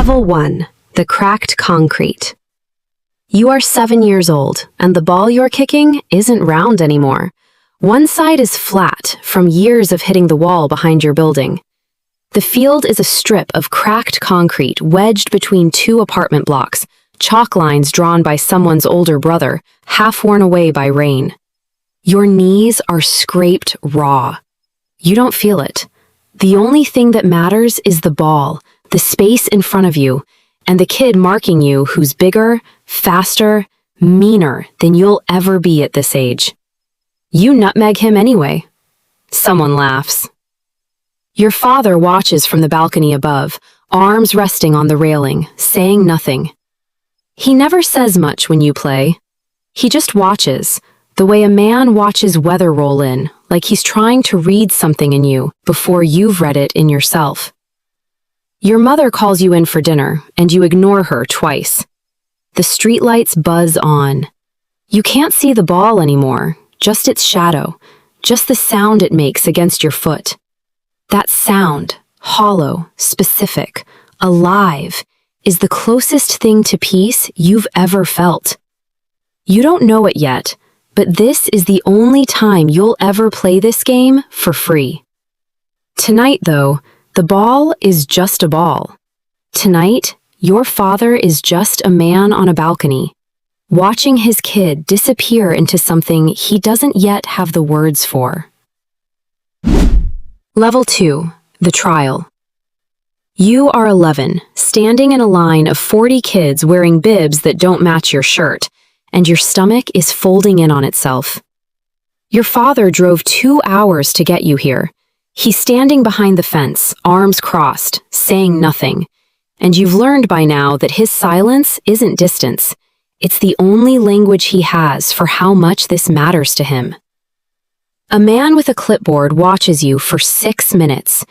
Level 1. The cracked concrete. You are 7 years old, and the ball you're kicking isn't round anymore. One side is flat from years of hitting the wall behind your building. The field is a strip of cracked concrete wedged between two apartment blocks, chalk lines drawn by someone's older brother, half worn away by rain. Your knees are scraped raw. You don't feel it. The only thing that matters is the ball, the space in front of you, and the kid marking you who's bigger, faster, meaner than you'll ever be at this age. You nutmeg him anyway. Someone laughs. Your father watches from the balcony above, arms resting on the railing, saying nothing. He never says much when you play. He just watches, the way a man watches weather roll in, like he's trying to read something in you before you've read it in yourself. Your mother calls you in for dinner, and you ignore her twice. The streetlights buzz on. You can't see the ball anymore, just its shadow, just the sound it makes against your foot. That sound, hollow, specific, alive, is the closest thing to peace you've ever felt. You don't know it yet, but this is the only time you'll ever play this game for free. Tonight, though, the ball is just a ball. Tonight, your father is just a man on a balcony, watching his kid disappear into something he doesn't yet have the words for. Level 2. The trial. You are 11, standing in a line of 40 kids wearing bibs that don't match your shirt, and your stomach is folding in on itself. Your father drove 2 hours to get you here. He's standing behind the fence, arms crossed, saying nothing, and you've learned by now that his silence isn't distance. It's the only language he has for how much this matters to him. A man with a clipboard watches you for 6 minutes.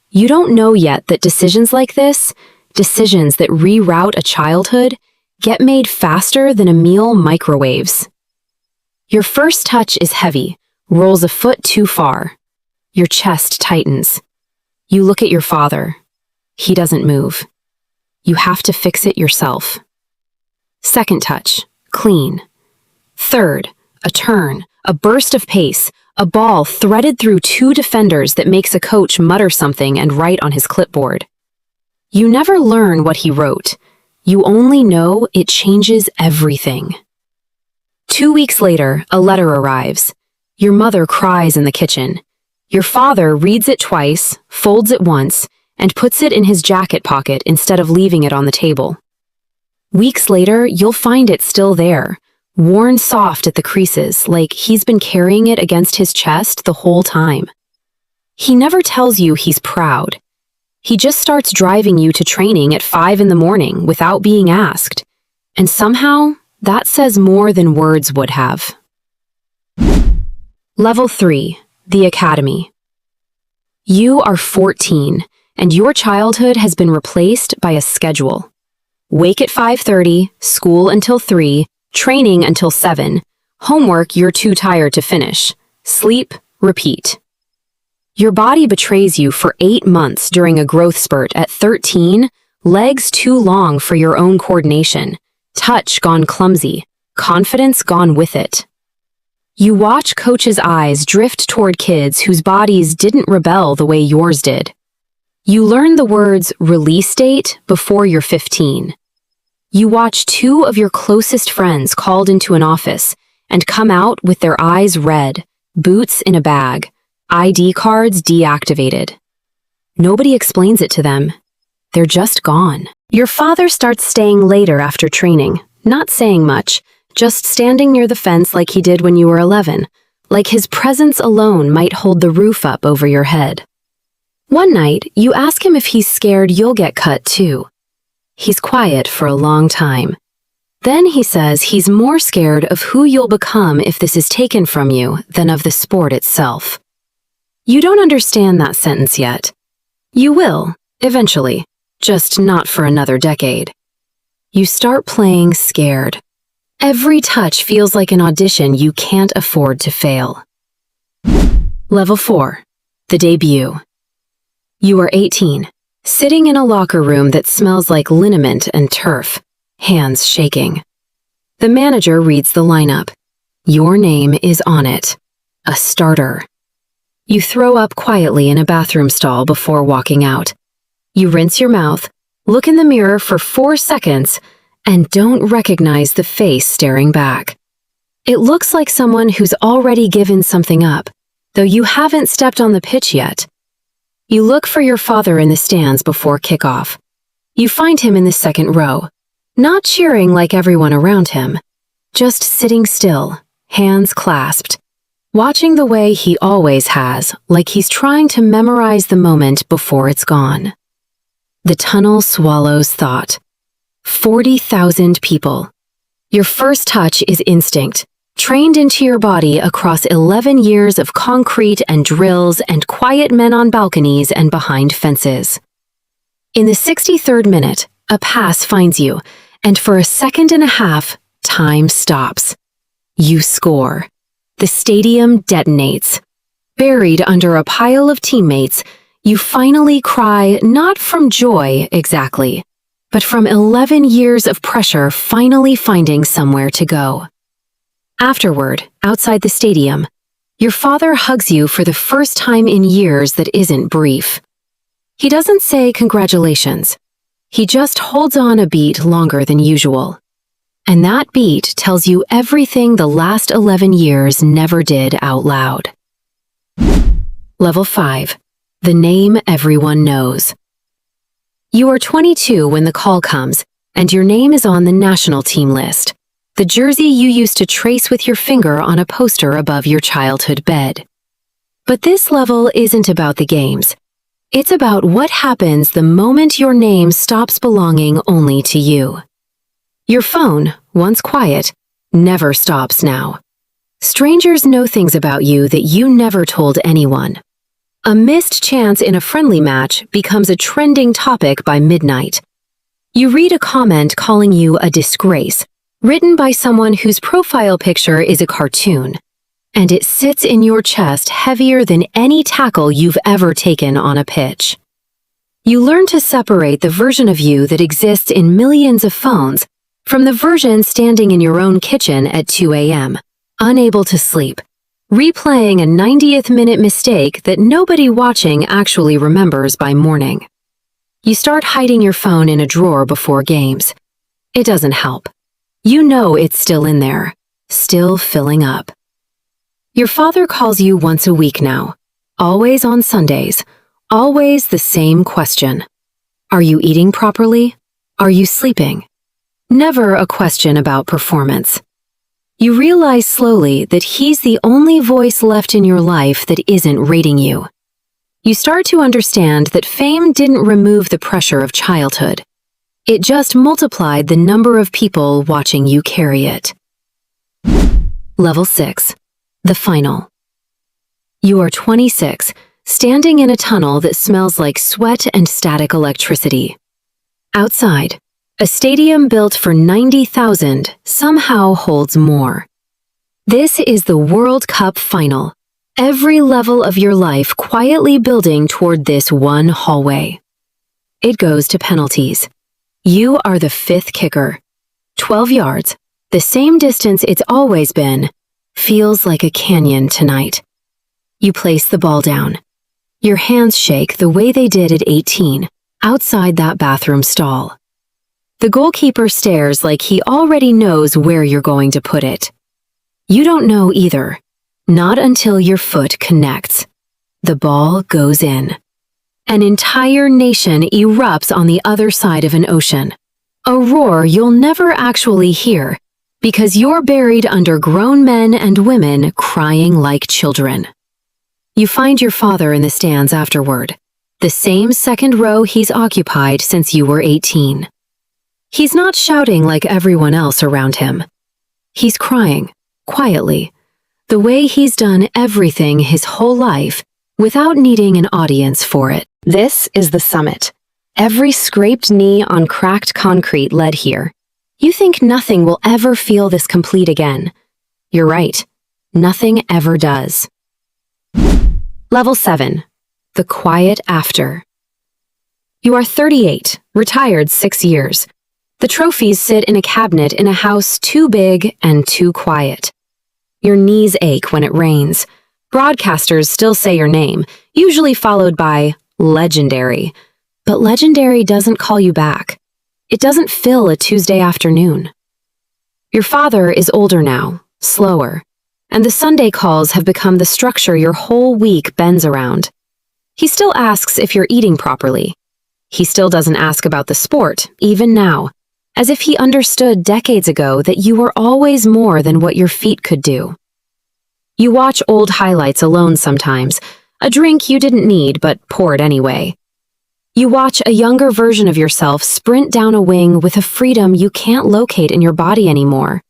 You don't know yet that decisions like this, decisions that reroute a childhood, get made faster than a meal microwaves. Your first touch is heavy, rolls a foot too far. Your chest tightens. You look at your father. He doesn't move. You have to fix it yourself. Second touch, clean. Third, a turn, a burst of pace, a ball threaded through two defenders that makes a coach mutter something and write on his clipboard. You never learn what he wrote. You only know it changes everything. 2 weeks later, a letter arrives. Your mother cries in the kitchen. Your father reads it twice, folds it once, and puts it in his jacket pocket instead of leaving it on the table. Weeks later, you'll find it still there, worn soft at the creases, like he's been carrying it against his chest the whole time. He never tells you he's proud. He just starts driving you to training at 5 in the morning without being asked. And somehow, that says more than words would have. Level 3. The Academy. You are 14, and your childhood has been replaced by a schedule. Wake at 5:30, school until 3, training until 7, homework you're too tired to finish, sleep, repeat. Your body betrays you for 8 months during a growth spurt at 13, legs too long for your own coordination, touch gone clumsy, confidence gone with it. You watch coach's eyes drift toward kids whose bodies didn't rebel the way yours did. You learn the words release date before you're 15. You watch 2 of your closest friends called into an office and come out with their eyes red, boots in a bag, ID cards deactivated. Nobody explains it to them. They're just gone. Your father starts staying later after training, not saying much, just standing near the fence like he did when you were 11, like his presence alone might hold the roof up over your head. One night, you ask him if he's scared you'll get cut too. He's quiet for a long time. Then he says he's more scared of who you'll become if this is taken from you than of the sport itself. You don't understand that sentence yet. You will, eventually, just not for another decade. You start playing scared. Every touch feels like an audition you can't afford to fail. Level 4. The debut. You are 18, Sitting in a locker room that smells like liniment and turf, hands shaking. The manager reads the lineup. Your name is on it. A starter. You throw up quietly in a bathroom stall before walking out. You rinse your mouth, look in the mirror for 4 seconds, and don't recognize the face staring back. It looks like someone who's already given something up, though you haven't stepped on the pitch yet. You look for your father in the stands before kickoff. You find him in the second row, not cheering like everyone around him, just sitting still, hands clasped, watching the way he always has, like he's trying to memorize the moment before it's gone. The tunnel swallows thought. 40,000 people. Your first touch is instinct, trained into your body across 11 years of concrete and drills and quiet men on balconies and behind fences. In the 63rd minute, a pass finds you, and for a second and a half, time stops. You score. The stadium detonates. Buried under a pile of teammates, you finally cry not from joy exactly, but from 11 years of pressure finally finding somewhere to go. Afterward, outside the stadium, your father hugs you for the first time in years that isn't brief. He doesn't say congratulations. He just holds on a beat longer than usual. And that beat tells you everything the last 11 years never did out loud. Level 5. The name everyone knows. You are 22 when the call comes, and your name is on the national team list, the jersey you used to trace with your finger on a poster above your childhood bed. But this level isn't about the games. It's about what happens the moment your name stops belonging only to you. Your phone, once quiet, never stops now. Strangers know things about you that you never told anyone. A missed chance in a friendly match becomes a trending topic by midnight. You read a comment calling you a disgrace, written by someone whose profile picture is a cartoon, and it sits in your chest heavier than any tackle you've ever taken on a pitch. You learn to separate the version of you that exists in millions of phones from the version standing in your own kitchen at 2 a.m., unable to sleep, replaying a 90th minute mistake that nobody watching actually remembers by morning. You start hiding your phone in a drawer before games. It doesn't help. You know it's still in there, still filling up. Your father calls you once a week now, always on Sundays, always the same question. Are you eating properly? Are you sleeping? Never a question about performance. You realize slowly that he's the only voice left in your life that isn't rating you. You start to understand that fame didn't remove the pressure of childhood. It just multiplied the number of people watching you carry it. Level 6. The final. You are 26, standing in a tunnel that smells like sweat and static electricity. Outside, a stadium built for 90,000 somehow holds more. This is the World Cup final. Every level of your life quietly building toward this one hallway. It goes to penalties. You are the 5th kicker. 12 yards, the same distance it's always been, feels like a canyon tonight. You place the ball down. Your hands shake the way they did at 18, outside that bathroom stall. The goalkeeper stares like he already knows where you're going to put it. You don't know either. Not until your foot connects. The ball goes in. An entire nation erupts on the other side of an ocean. A roar you'll never actually hear, because you're buried under grown men and women crying like children. You find your father in the stands afterward, the same second row he's occupied since you were 18. He's not shouting like everyone else around him. He's crying, quietly, the way he's done everything his whole life without needing an audience for it. This is the summit. Every scraped knee on cracked concrete led here. You think nothing will ever feel this complete again. You're right. Nothing ever does. Level 7. The quiet after. You are 38, retired 6 years. The trophies sit in a cabinet in a house too big and too quiet. Your knees ache when it rains. Broadcasters still say your name, usually followed by legendary. But legendary doesn't call you back. It doesn't fill a Tuesday afternoon. Your father is older now, slower, and the Sunday calls have become the structure your whole week bends around. He still asks if you're eating properly. He still doesn't ask about the sport, even now, as if he understood decades ago that you were always more than what your feet could do. You watch old highlights alone sometimes, a drink you didn't need but poured anyway. You watch a younger version of yourself sprint down a wing with a freedom you can't locate in your body anymore.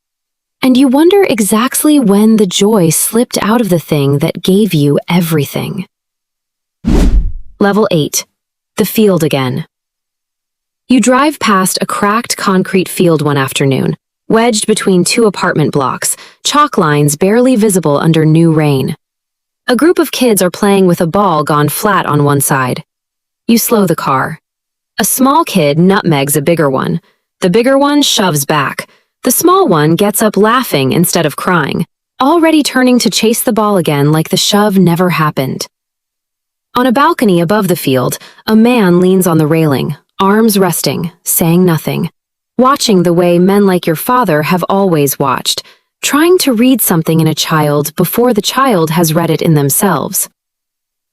And you wonder exactly when the joy slipped out of the thing that gave you everything. Level 8. The field again. You drive past a cracked concrete field one afternoon, wedged between two apartment blocks, chalk lines barely visible under new rain. A group of kids are playing with a ball gone flat on one side. You slow the car. A small kid nutmegs a bigger one. The bigger one shoves back. The small one gets up laughing instead of crying, already turning to chase the ball again like the shove never happened. On a balcony above the field, a man leans on the railing, arms resting, saying nothing, watching the way men like your father have always watched, trying to read something in a child before the child has read it in themselves.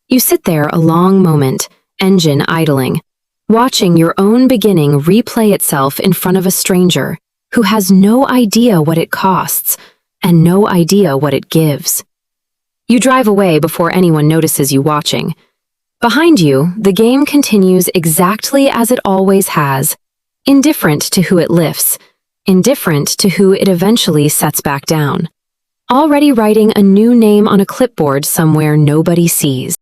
You sit there a long moment, engine idling, watching your own beginning replay itself in front of a stranger who has no idea what it costs and no idea what it gives. You drive away before anyone notices you watching. Behind you, the game continues exactly as it always has, indifferent to who it lifts, indifferent to who it eventually sets back down, already writing a new name on a clipboard somewhere nobody sees.